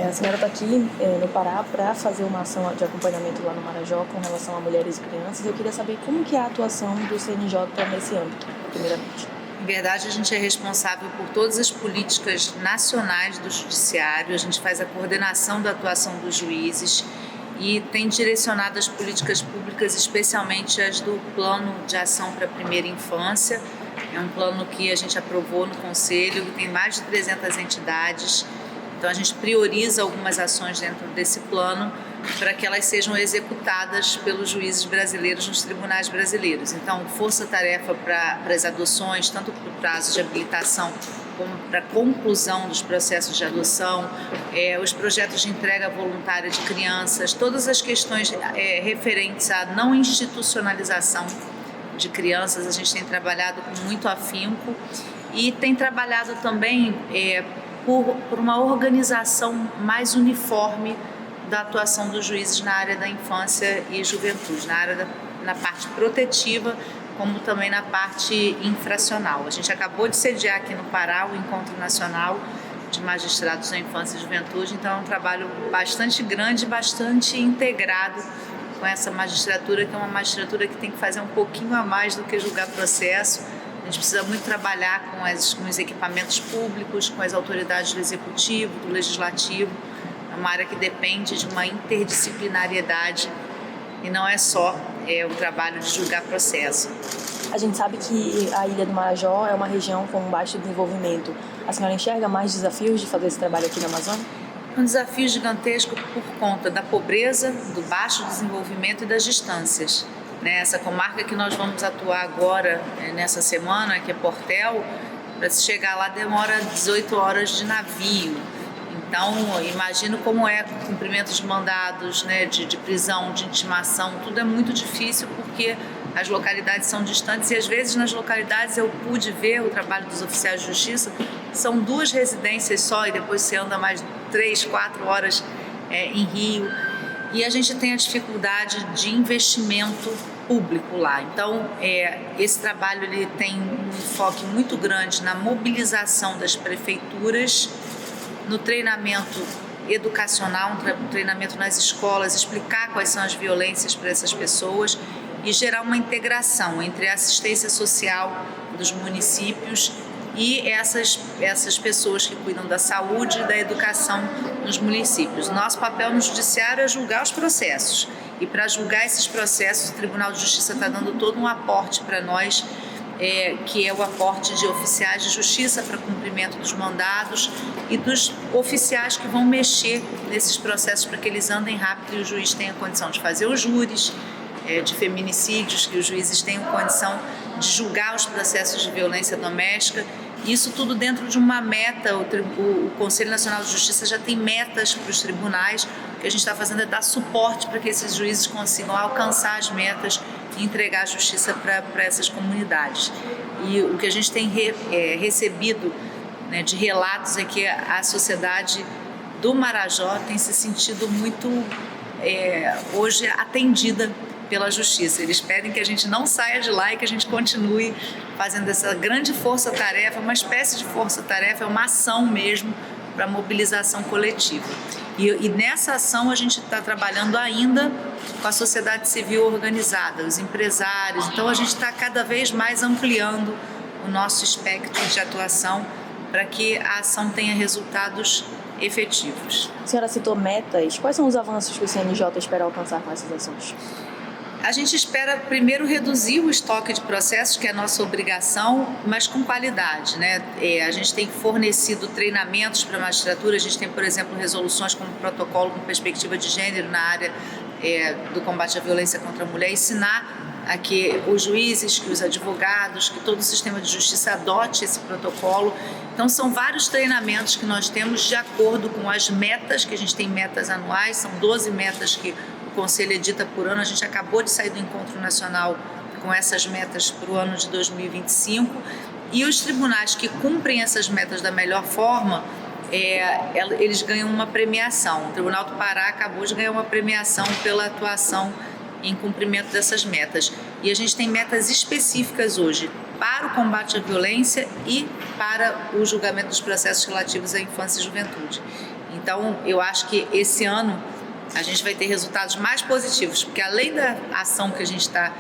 A senhora está aqui no Pará para fazer uma ação de acompanhamento lá no Marajó com relação a mulheres e crianças. Eu queria saber como que é a atuação do CNJ nesse âmbito, primeiramente. Em verdade, a gente é responsável por todas as políticas nacionais do Judiciário, a gente faz a coordenação da atuação dos juízes e tem direcionado as políticas públicas, especialmente as do Plano de Ação para a Primeira Infância. É um plano que a gente aprovou no Conselho, que tem mais de 300 entidades. Então, a gente prioriza algumas ações dentro desse plano para que elas sejam executadas pelos juízes brasileiros nos tribunais brasileiros. Então, força-tarefa para as adoções, tanto para o prazo de habilitação como para a conclusão dos processos de adoção, os projetos de entrega voluntária de crianças, todas as questões referentes à não institucionalização de crianças, a gente tem trabalhado com muito afinco e tem trabalhado também por uma organização mais uniforme da atuação dos juízes na área da infância e juventude, na parte protetiva, como também na parte infracional. A gente acabou de sediar aqui no Pará o Encontro Nacional de Magistrados da Infância e Juventude, então é um trabalho bastante grande, bastante integrado com essa magistratura, que é uma magistratura que tem que fazer um pouquinho a mais do que julgar processo. A gente precisa muito trabalhar com os equipamentos públicos, com as autoridades do Executivo, do Legislativo. É uma área que depende de uma interdisciplinariedade e não é só o trabalho de julgar processo. A gente sabe que a Ilha do Marajó é uma região com baixo desenvolvimento. A senhora enxerga mais desafios de fazer esse trabalho aqui na Amazônia? Um desafio gigantesco por conta da pobreza, do baixo desenvolvimento e das distâncias. Essa comarca que nós vamos atuar agora, nessa semana, que é Portel, para se chegar lá demora 18 horas de navio. Então, imagino como é o cumprimento de mandados, de prisão, de intimação, tudo é muito difícil porque as localidades são distantes e às vezes nas localidades eu pude ver o trabalho dos oficiais de justiça, são 2 residências só e depois você anda mais 3, 4 horas em Rio e a gente tem a dificuldade de investimento público lá. Então, esse trabalho ele tem um enfoque muito grande na mobilização das prefeituras, no treinamento educacional, um treinamento nas escolas, explicar quais são as violências para essas pessoas e gerar uma integração entre a assistência social dos municípios e essas pessoas que cuidam da saúde e da educação nos municípios. Nosso papel no judiciário é julgar os processos e para julgar esses processos o Tribunal de Justiça está dando todo um aporte para nós, que é o aporte de oficiais de justiça para cumprimento dos mandados e dos oficiais que vão mexer nesses processos para que eles andem rápido e o juiz tenha condição de fazer os júris de feminicídios, que os juízes tenham condição de julgar os processos de violência doméstica. Isso tudo dentro de uma meta. O Conselho Nacional de Justiça já tem metas para os tribunais. O que a gente está fazendo é dar suporte para que esses juízes consigam alcançar as metas e entregar a justiça para essas comunidades. E o que a gente tem recebido de relatos é que a sociedade do Marajó tem se sentido muito, hoje, atendida pela justiça. Eles pedem que a gente não saia de lá e que a gente continue fazendo essa grande força-tarefa, uma espécie de força-tarefa, é uma ação mesmo para mobilização coletiva. E nessa ação a gente está trabalhando ainda com a sociedade civil organizada, os empresários. Então a gente está cada vez mais ampliando o nosso espectro de atuação para que a ação tenha resultados efetivos. A senhora citou metas. Quais são os avanços que o CNJ espera alcançar com essas ações? A gente espera primeiro reduzir o estoque de processos, que é a nossa obrigação, mas com qualidade, A gente tem fornecido treinamentos para a magistratura, a gente tem, por exemplo, resoluções como protocolo com perspectiva de gênero na área do combate à violência contra a mulher, ensinar a que os juízes, que os advogados, que todo o sistema de justiça adote esse protocolo. Então, são vários treinamentos que nós temos de acordo com as metas, que a gente tem metas anuais, são 12 metas que o Conselho edita por ano. A gente acabou de sair do Encontro Nacional com essas metas para o ano de 2025. E os tribunais que cumprem essas metas da melhor forma, eles ganham uma premiação. O Tribunal do Pará acabou de ganhar uma premiação pela atuação em cumprimento dessas metas. E a gente tem metas específicas hoje para o combate à violência e para o julgamento dos processos relativos à infância e juventude. Então, eu acho que esse ano a gente vai ter resultados mais positivos, porque além da ação que a gente está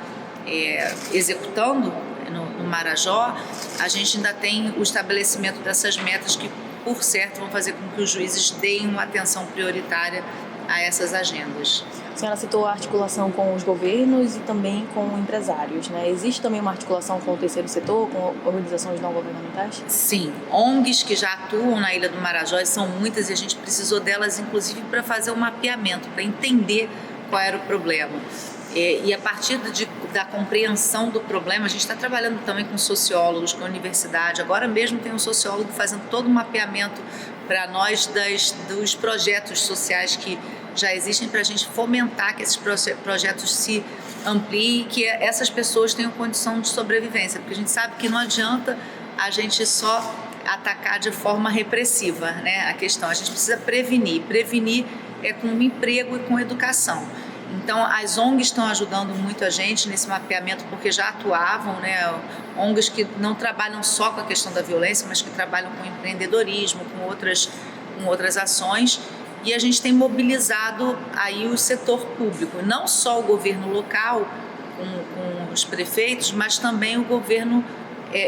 executando no Marajó, a gente ainda tem o estabelecimento dessas metas que, por certo, vão fazer com que os juízes deem uma atenção prioritária a essas agendas. A senhora citou a articulação com os governos e também com empresários, né? Existe também uma articulação com o terceiro setor, com organizações não governamentais? Sim, ONGs que já atuam na Ilha do Marajó, são muitas, e a gente precisou delas, inclusive, para fazer um mapeamento, para entender qual era o problema. E a partir da compreensão do problema, a gente está trabalhando também com sociólogos, com a universidade. Agora mesmo tem um sociólogo fazendo todo um mapeamento para nós dos projetos sociais que já existem, para a gente fomentar que esses projetos se ampliem e que essas pessoas tenham condição de sobrevivência, porque a gente sabe que não adianta a gente só atacar de forma repressiva, né? A questão, a gente precisa prevenir. Prevenir é com emprego e com educação. Então, as ONGs estão ajudando muito a gente nesse mapeamento, porque já atuavam, né? ONGs que não trabalham só com a questão da violência, mas que trabalham com empreendedorismo, com outras ações. E a gente tem mobilizado aí o setor público, não só o governo local, com os prefeitos, mas também o governo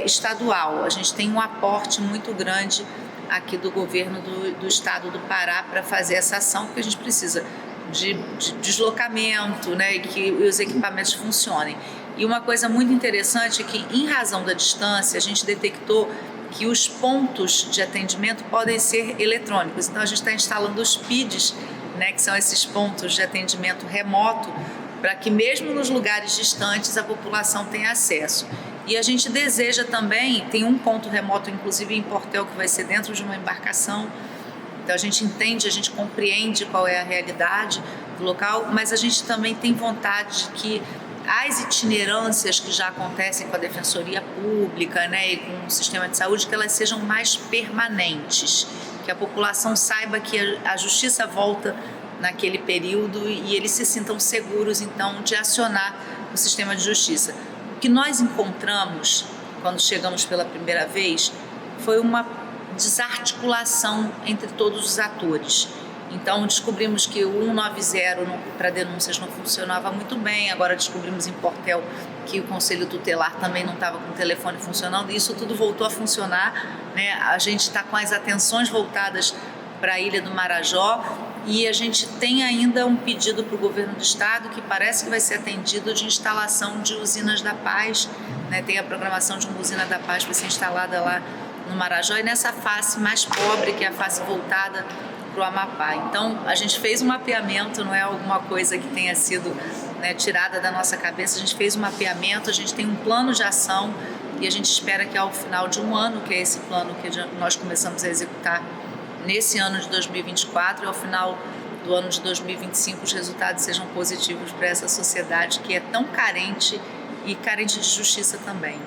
estadual. A gente tem um aporte muito grande aqui do governo do estado do Pará para fazer essa ação, porque a gente precisa de deslocamento, né, e que os equipamentos funcionem. E uma coisa muito interessante é que, em razão da distância, a gente detectou que os pontos de atendimento podem ser eletrônicos. Então, a gente está instalando os PIDs, né, que são esses pontos de atendimento remoto, para que mesmo nos lugares distantes a população tenha acesso. E a gente deseja também, tem um ponto remoto, inclusive em Portel, que vai ser dentro de uma embarcação. Então, a gente entende, a gente compreende qual é a realidade do local, mas a gente também tem vontade de que as itinerâncias que já acontecem com a Defensoria Pública, né, e com o sistema de saúde, que elas sejam mais permanentes, que a população saiba que a justiça volta naquele período e eles se sintam seguros, então, de acionar o sistema de justiça. O que nós encontramos, quando chegamos pela primeira vez, foi uma desarticulação entre todos os atores. Então, descobrimos que o 190 para denúncias não funcionava muito bem. Agora descobrimos em Portel que o Conselho Tutelar também não estava com o telefone funcionando. E isso tudo voltou a funcionar, né? A gente está com as atenções voltadas para a Ilha do Marajó e a gente tem ainda um pedido para o governo do estado que parece que vai ser atendido, de instalação de usinas da paz, né? Tem a programação de uma usina da paz para ser instalada lá no Marajó e nessa face mais pobre, que é a face voltada para o Amapá. Então, a gente fez um mapeamento, não é alguma coisa que tenha sido, né, tirada da nossa cabeça. A gente fez um mapeamento, a gente tem um plano de ação e a gente espera que ao final de um ano, que é esse plano que nós começamos a executar nesse ano de 2024, e ao final do ano de 2025 os resultados sejam positivos para essa sociedade que é tão carente e carente de justiça também.